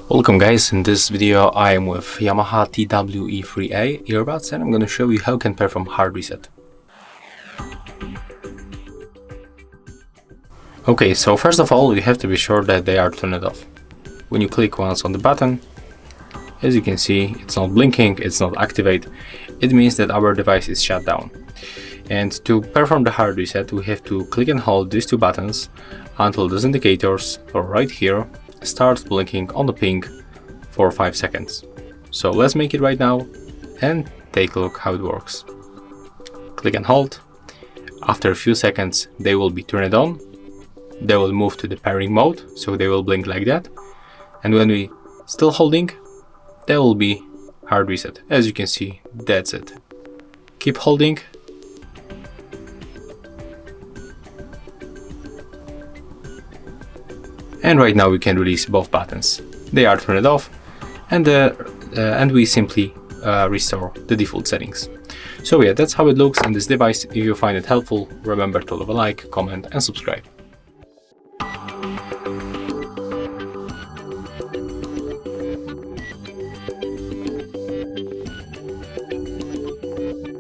Welcome guys, in this video I am with Yamaha TW E3A earbuds and I'm going to show you how you can perform hard reset. Okay, so first of all you have to be sure that they are turned off. When you click once on the button, as you can see it's not blinking, it's not activate. It means that our device is shut down. And to perform the hard reset we have to click and hold these two buttons until these indicators, or right here, starts blinking on the pink for 5 seconds. So let's make it right now and take a look how it works. Click and hold. After a few seconds they will be turned on. They will move to the pairing mode, so they will blink like that. And when we still holding, there will be hard reset. As you can see, that's it. Keep holding. And right now we can release both buttons. They are turned off, and we simply restore the default settings. So yeah, that's how it looks in this device. If you find it helpful, remember to leave a like, comment and subscribe.